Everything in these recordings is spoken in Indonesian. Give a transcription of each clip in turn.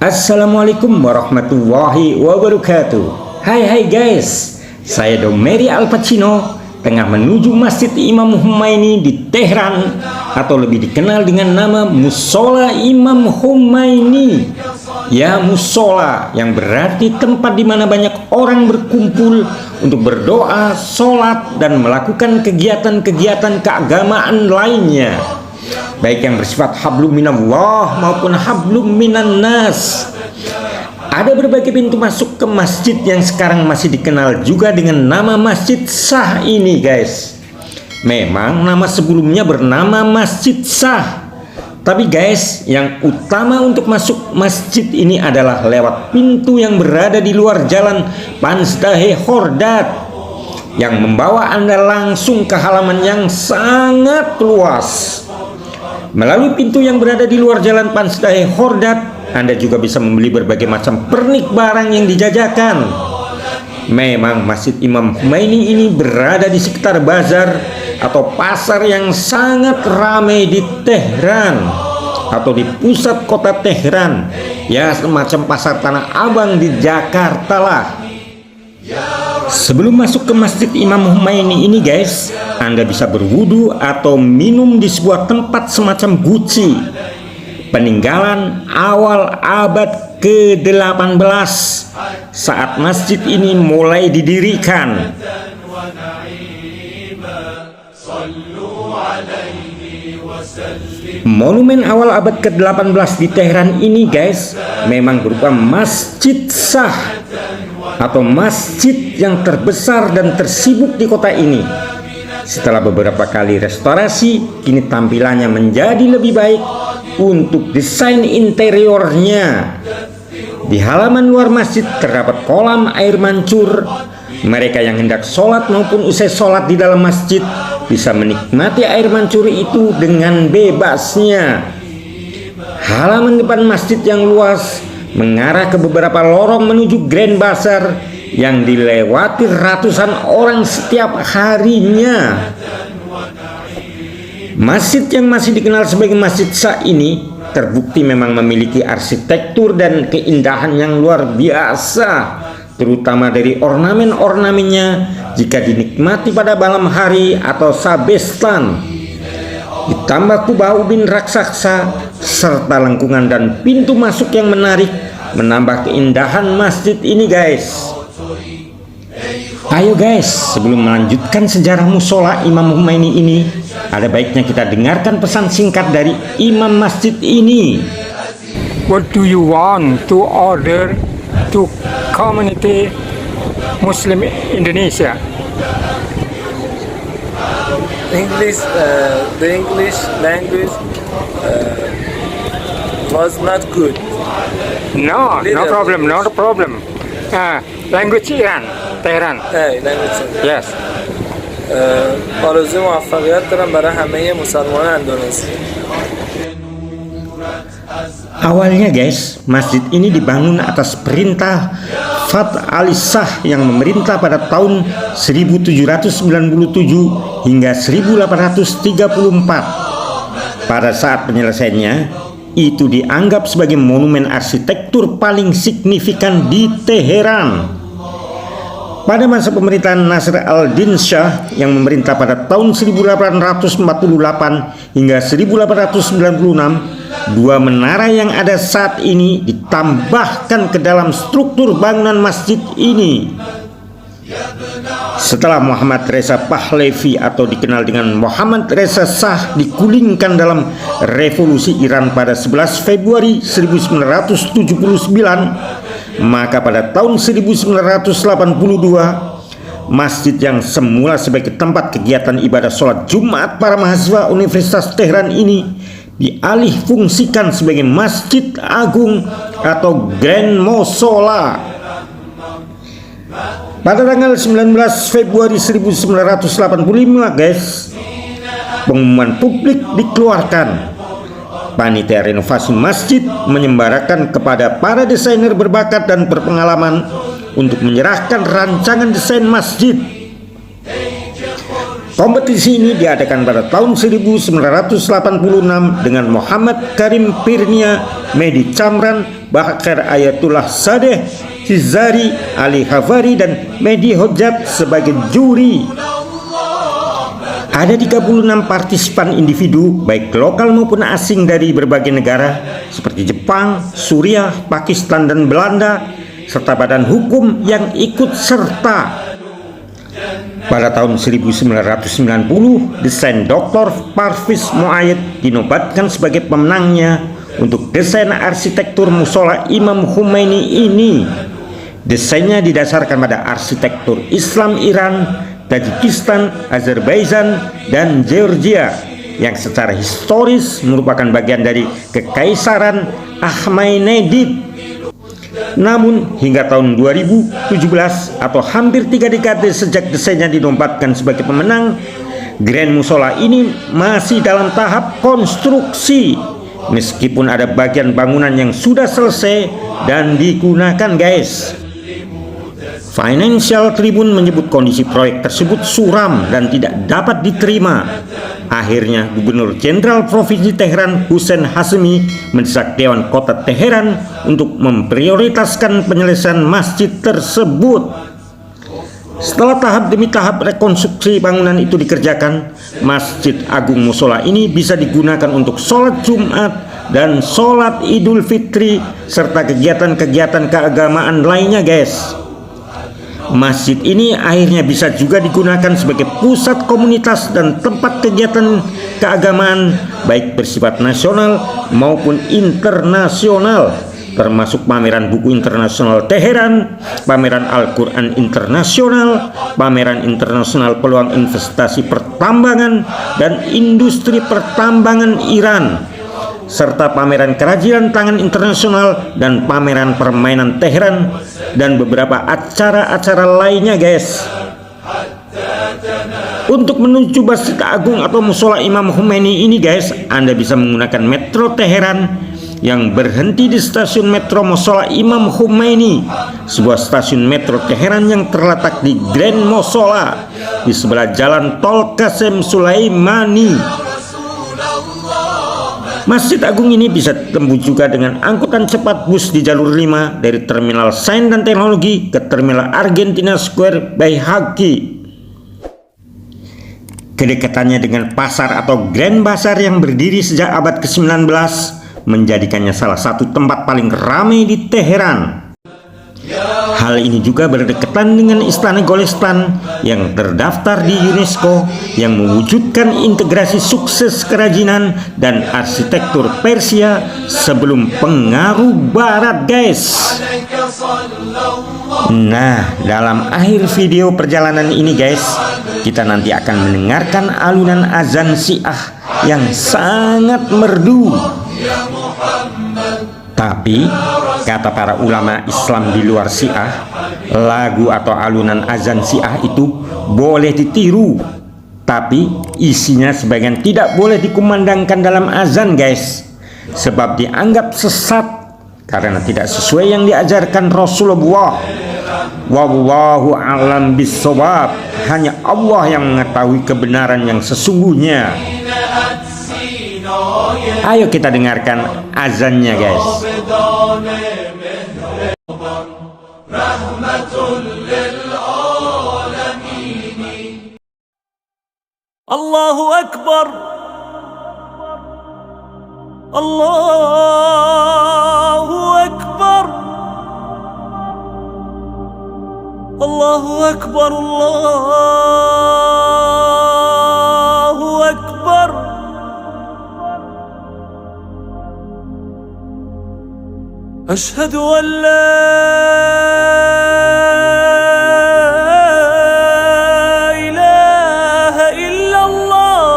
Assalamualaikum warahmatullahi wabarakatuh. Hai guys, saya Domeri Al Pacino tengah menuju Masjid Imam Khomeini di Tehran, atau lebih dikenal dengan nama Musola Imam Khomeini. Ya, musola yang berarti tempat di mana banyak orang berkumpul untuk berdoa, sholat, dan melakukan kegiatan-kegiatan keagamaan lainnya, baik yang bersifat hablum minallah maupun hablum minan nas. Ada berbagai pintu masuk ke masjid yang sekarang masih dikenal juga dengan nama Masjid Shah ini guys. Memang nama sebelumnya bernama Masjid Shah, tapi guys, yang utama untuk masuk masjid ini adalah lewat pintu yang berada di luar jalan Pansdahe Khordad, yang membawa Anda langsung ke halaman yang sangat luas. Melalui pintu yang berada di luar jalan Pansdahe Khordad, Anda juga bisa membeli berbagai macam pernik barang yang dijajakan. Memang Masjid Imam Khomeini ini berada di sekitar bazar atau pasar yang sangat ramai di Tehran, atau di pusat kota Tehran, ya semacam pasar Tanah Abang di Jakarta lah. Sebelum masuk ke Masjid Imam Khomeini ini guys, Anda bisa berwudu atau minum di sebuah tempat semacam guci peninggalan awal abad ke-18 saat masjid ini mulai didirikan. Monumen awal abad ke-18 di Tehran ini guys memang berupa Masjid Shah, atau masjid yang terbesar dan tersibuk di kota ini. Setelah beberapa kali restorasi, kini tampilannya menjadi lebih baik untuk desain interiornya. Di halaman luar masjid terdapat kolam air mancur. Mereka yang hendak sholat maupun usai sholat di dalam masjid bisa menikmati air mancur itu dengan bebasnya. Halaman depan masjid yang luas mengarah ke beberapa lorong menuju Grand Bazar yang dilewati ratusan orang setiap harinya. Masjid yang masih dikenal sebagai Masjid Shah ini terbukti memang memiliki arsitektur dan keindahan yang luar biasa, terutama dari ornamen-ornamennya jika dinikmati pada malam hari atau sabestan. Ditambah kubah ubin raksasa serta lengkungan dan pintu masuk yang menarik menambah keindahan masjid ini guys. Ayo guys, sebelum melanjutkan sejarah musola Imam Khomeini ini, ada baiknya kita dengarkan pesan singkat dari imam masjid ini. What do you want to order to community Muslim Indonesia? English, the English language was not good. No problem, not a problem. Language Iran, Tehran. language. Yes. آرزوی موفقیت دارم برای همه مسلمانان اندونزی. Awalnya guys, masjid ini dibangun atas perintah Fath Ali Shah yang memerintah pada tahun 1797 hingga 1834. Pada saat penyelesaiannya, itu dianggap sebagai monumen arsitektur paling signifikan di Teheran. Pada masa pemerintahan Nasr al-Din Shah yang memerintah pada tahun 1848 hingga 1896, dua menara yang ada saat ini ditambahkan ke dalam struktur bangunan masjid ini. Setelah Muhammad Reza Pahlavi atau dikenal dengan Muhammad Reza Shah digulingkan dalam revolusi Iran pada 11 Februari 1979, maka pada tahun 1982 masjid yang semula sebagai tempat kegiatan ibadah sholat Jumat para mahasiswa Universitas Tehran ini dialih fungsikan sebagai Masjid Agung atau Grand Musola. Pada tanggal 19 Februari 1985 guys, pengumuman publik dikeluarkan. Panitia renovasi masjid menyembarakan kepada para desainer berbakat dan berpengalaman untuk menyerahkan rancangan desain masjid. Kompetisi ini diadakan pada tahun 1986 dengan Muhammad Karim Pirnia, Mehdi Camran, Bakar Ayatullah Sadeh, Hizari, Ali Havari, dan Mehdi Hojat sebagai juri. Ada 36 partisipan individu, baik lokal maupun asing dari berbagai negara seperti Jepang, Suriah, Pakistan, dan Belanda, serta badan hukum yang ikut serta. Pada tahun 1990, desain Dr. Parviz Muayyid dinobatkan sebagai pemenangnya untuk desain arsitektur musola Imam Khomeini ini. Desainnya didasarkan pada arsitektur Islam Iran, Tajikistan, Azerbaijan, dan Georgia yang secara historis merupakan bagian dari Kekaisaran Ahmadiyed. Namun hingga tahun 2017 atau hampir 3 dekade sejak desainnya dinobatkan sebagai pemenang, Grand Musola ini masih dalam tahap konstruksi meskipun ada bagian bangunan yang sudah selesai dan digunakan, guys. Financial Tribune menyebut kondisi proyek tersebut suram dan tidak dapat diterima. Akhirnya Gubernur Jenderal Provinsi Teheran Hussein Hashemi mendesak Dewan Kota Teheran untuk memprioritaskan penyelesaian masjid tersebut. Setelah tahap demi tahap rekonstruksi bangunan itu dikerjakan, Masjid Agung Musola ini bisa digunakan untuk sholat Jumat dan sholat Idul Fitri serta kegiatan-kegiatan keagamaan lainnya, guys. Masjid ini akhirnya bisa juga digunakan sebagai pusat komunitas dan tempat kegiatan keagamaan baik bersifat nasional maupun internasional, termasuk pameran buku internasional Teheran, pameran Al-Quran internasional, pameran internasional peluang investasi pertambangan dan industri pertambangan Iran, serta pameran kerajinan tangan internasional dan pameran permainan Teheran dan beberapa acara-acara lainnya, guys. Untuk menuju Masjid Agung atau Musola Imam Khomeini ini, guys, Anda bisa menggunakan Metro Teheran yang berhenti di stasiun Metro Musola Imam Khomeini, sebuah stasiun Metro Teheran yang terletak di Grand Musola di sebelah Jalan Tol Qasem Sulaimani. Masjid Agung ini bisa tembus juga dengan angkutan cepat bus di jalur 5 dari Terminal Sains dan Teknologi ke Terminal Argentina Square Baihaqi. Kedekatannya dengan pasar atau Grand Bazar yang berdiri sejak abad ke-19 menjadikannya salah satu tempat paling ramai di Teheran. Hal ini juga berdekatan dengan Istana Golestan yang terdaftar di UNESCO yang mewujudkan integrasi sukses kerajinan dan arsitektur Persia sebelum pengaruh Barat, guys. Nah, dalam akhir video perjalanan ini, guys, kita nanti akan mendengarkan alunan azan Syiah yang sangat merdu. Tapi, kata para ulama Islam di luar Syiah, lagu atau alunan azan Syiah itu boleh ditiru, tapi isinya sebagian tidak boleh dikumandangkan dalam azan, guys, sebab dianggap sesat karena tidak sesuai yang diajarkan Rasulullah. Wallahu a'lam bissawab. Hanya Allah yang mengetahui kebenaran yang sesungguhnya. Ayo kita dengarkan azannya, guys. Allahu Akbar, Allahu Akbar, Allahu Akbar, Allahu Akbar. أشهد أن لا إله إلا الله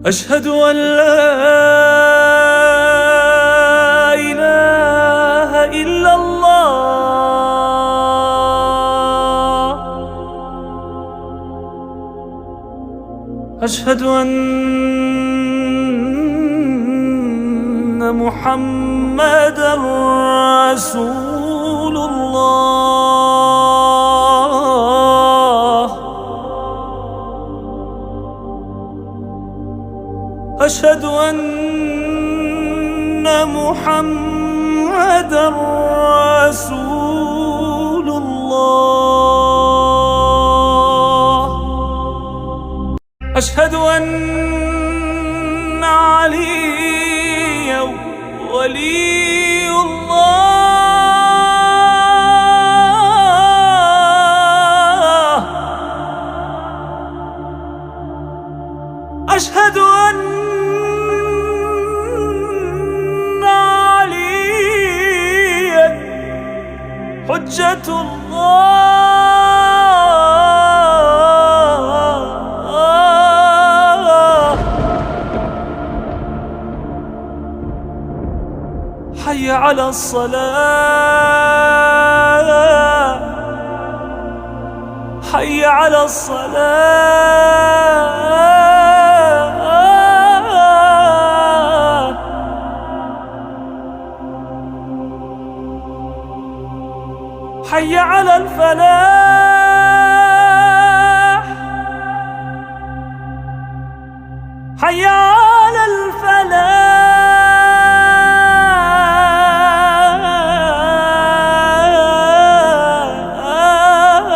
أشهد أن لا إله إلا الله أشهد أن محمدًا رسول الله أشهد أن محمدا رسول الله أشهد أن عليا ولي الله أشهد أن عليا حجة الله حي على الصلاة حي على الصلاة حي على الفلاح حي على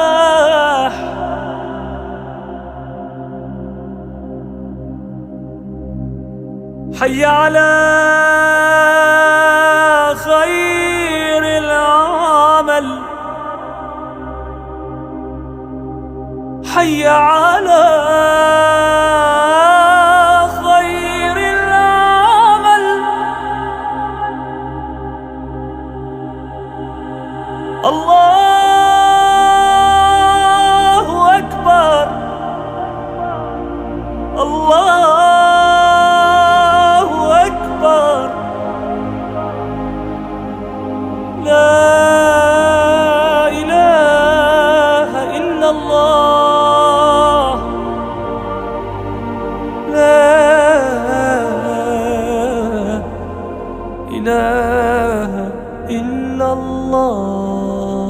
الفلاح حي على خير العمل حي على خير العمل الله أكبر الله أكبر لا إله إلا الله لا إله إلا الله